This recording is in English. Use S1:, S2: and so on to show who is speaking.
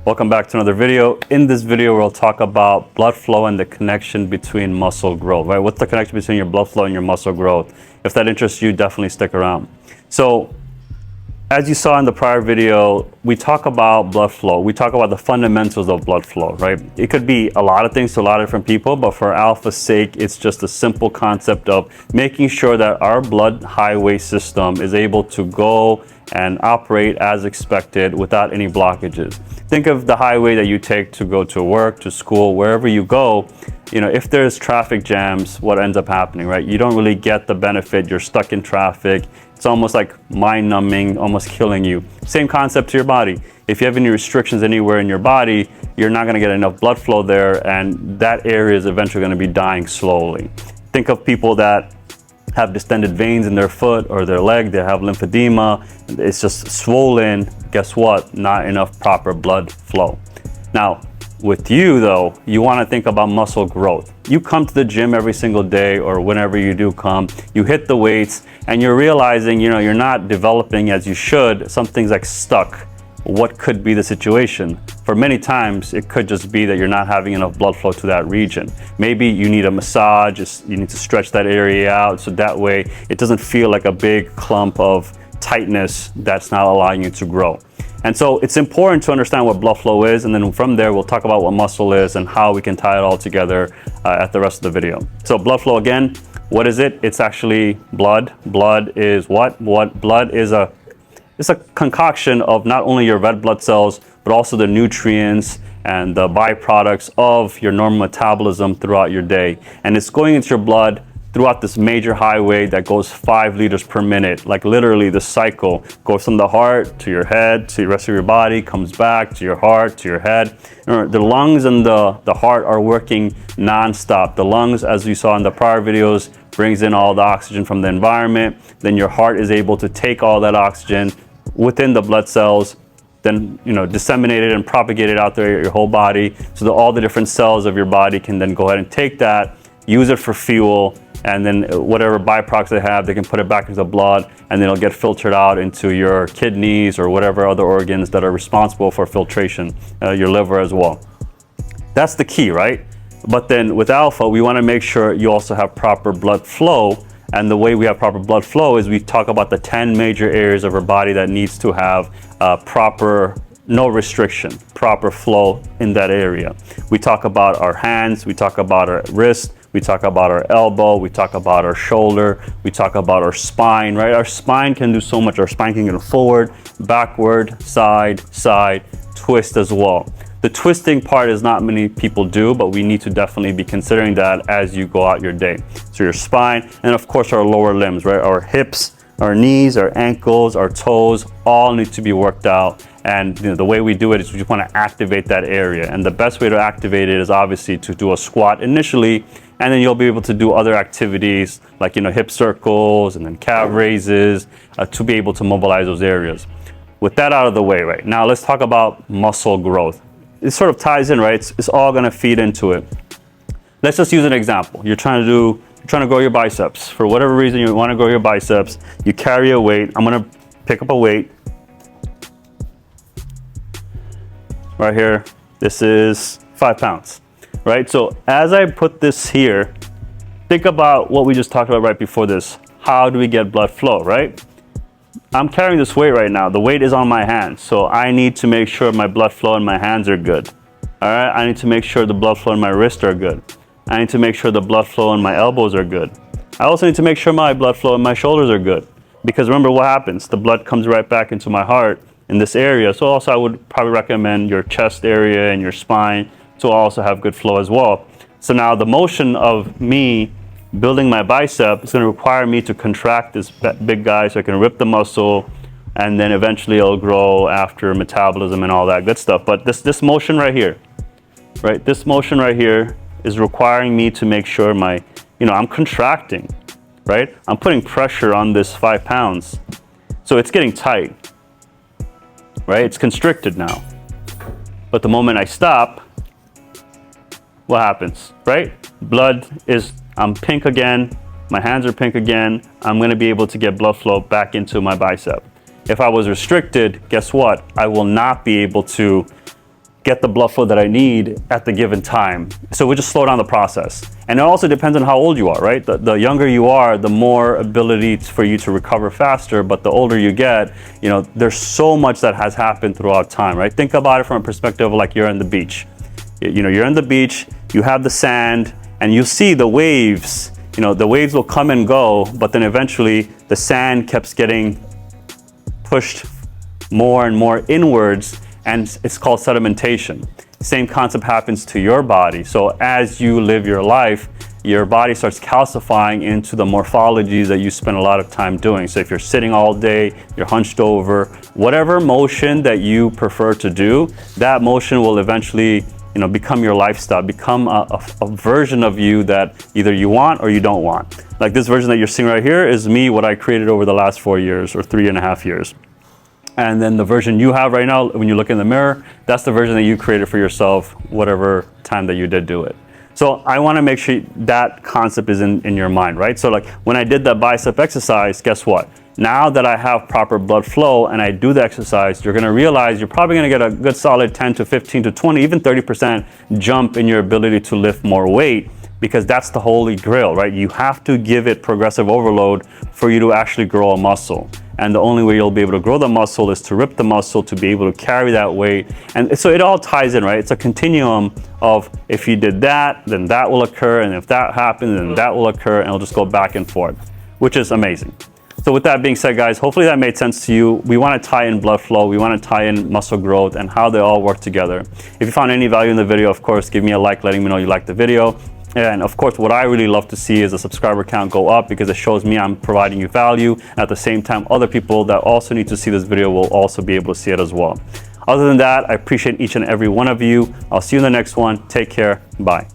S1: Welcome back to another video. In this video, we'll talk about blood flow and the connection between muscle growth, right? What's the connection between your blood flow and your muscle growth? If that interests you, definitely stick around. So, as you saw in the prior video, we talk about blood flow. We talk about the fundamentals of blood flow, right? It could be a lot of things to a lot of different people, but for Alpha's sake, it's just a simple concept of making sure that our blood highway system is able to go and operate as expected without any blockages. Think of the highway that you take to go to work, to school, wherever you go. You know, if there's traffic jams, what ends up happening, right? You don't really get the benefit. You're stuck in traffic. It's almost like mind numbing, almost killing you. Same concept to your body. If you have any restrictions anywhere in your body, you're not gonna get enough blood flow there, and that area is eventually gonna be dying slowly. Think of people that have distended veins in their foot or their leg, they have lymphedema, it's just swollen. Guess what? Not enough proper blood flow. Now, with you though, you want to think about muscle growth. You come to the gym every single day, or whenever you do come, you hit the weights and you're realizing, you know, you're not developing as you should. Something's like stuck. What could be the situation? For many times, it could just be that you're not having enough blood flow to that region. Maybe you need a massage, you need to stretch that area out so that way it doesn't feel like a big clump of tightness that's not allowing you to grow. And so it's important to understand what blood flow is, and then from there we'll talk about what muscle is and how we can tie it all together at the rest of the video. So blood flow again, what is it? It's actually blood. Blood is what? Blood is it's a concoction of not only your red blood cells, but also the nutrients and the byproducts of your normal metabolism throughout your day. And it's going into your blood throughout this major highway that goes 5 liters per minute. Like literally the cycle goes from the heart to your head, to the rest of your body, comes back to your heart, to your head. The lungs and the heart are working nonstop. The lungs, as you saw in the prior videos, brings in all the oxygen from the environment. Then your heart is able to take all that oxygen within the blood cells, then disseminate it and propagate it out there your whole body, so that all the different cells of your body can then go ahead and take that, use it for fuel, and then whatever byproducts they have, they can put it back into the blood, and then it'll get filtered out into your kidneys or whatever other organs that are responsible for filtration, your liver as well. That's the key, right? But then with Alpha, we want to make sure you also have proper blood flow. And the way we have proper blood flow is we talk about the 10 major areas of our body that needs to have proper, no restriction, proper flow in that area. We talk about our hands, we talk about our wrist, we talk about our elbow, we talk about our shoulder, we talk about our spine, right? Our spine can do so much. Our spine can go forward, backward, side, twist as well. The twisting part is not many people do, but we need to definitely be considering that as you go out your day. So your spine, and of course our lower limbs, right? Our hips, our knees, our ankles, our toes, all need to be worked out. And the way we do it is we just want to activate that area. And the best way to activate it is obviously to do a squat initially, and then you'll be able to do other activities like hip circles and then calf raises to be able to mobilize those areas. With that out of the way, right now, let's talk about muscle growth. It sort of ties in, right? It's all going to feed into it. Let's just use an example. You're trying to grow your biceps. For whatever reason you want to grow your biceps, you carry a weight. I'm going to pick up a weight right here. This is 5 pounds, right? So as I put this here, think about what we just talked about right before this. How do we get blood flow, right? I'm carrying this weight right now. The weight is on my hands, so I need to make sure my blood flow in my hands are good. All right, I need to make sure the blood flow in my wrists are good. I need to make sure the blood flow in my elbows are good. I also need to make sure my blood flow in my shoulders are good, because remember what happens? The blood comes right back into my heart in this area. So also I would probably recommend your chest area and your spine to also have good flow as well. So now the motion of me building my bicep is going to require me to contract this big guy so I can rip the muscle, and then eventually it'll grow after metabolism and all that good stuff. But this motion right here, right? This motion right here is requiring me to make sure I'm contracting, right? I'm putting pressure on this 5 pounds. So it's getting tight, right? It's constricted now. But the moment I stop, what happens, right? I'm pink again, my hands are pink again, I'm gonna be able to get blood flow back into my bicep. If I was restricted, guess what? I will not be able to get the blood flow that I need at the given time. So we just slow down the process. And it also depends on how old you are, right? The younger you are, the more ability for you to recover faster. But the older you get, you know, there's so much that has happened throughout time, right? Think about it from a perspective of like you're on the beach. You know, you're on the beach, you have the sand, and you see the waves. You know, the waves will come and go, but then eventually the sand keeps getting pushed more and more inwards, and it's called sedimentation. Same concept happens to your body. So as you live your life, your body starts calcifying into the morphologies that you spend a lot of time doing. So if you're sitting all day, you're hunched over, whatever motion that you prefer to do, that motion will eventually, you know, become your lifestyle, become a version of you that either you want or you don't want. Like this version that you're seeing right here is me, what I created over the last 4 years or 3.5 years. And then the version you have right now, when you look in the mirror, that's the version that you created for yourself, whatever time that you did do it. So I want to make sure that concept is in your mind, right? So like when I did that bicep exercise, guess what? Now that I have proper blood flow and I do the exercise, you're going to realize you're probably going to get a good solid 10 to 15 to 20, even 30% jump in your ability to lift more weight, because that's the holy grail, right? You have to give it progressive overload for you to actually grow a muscle. And the only way you'll be able to grow the muscle is to rip the muscle to be able to carry that weight. And so it all ties in, right? It's a continuum of if you did that, then that will occur. And if that happens, then that will occur. And it'll just go back and forth, which is amazing. So with that being said, guys, hopefully that made sense to you. We want to tie in blood flow. We want to tie in muscle growth and how they all work together. If you found any value in the video, of course, give me a like, letting me know you liked the video. And of course, what I really love to see is the subscriber count go up, because it shows me I'm providing you value. At the same time, other people that also need to see this video will also be able to see it as well. Other than that, I appreciate each and every one of you. I'll see you in the next one. Take care. Bye.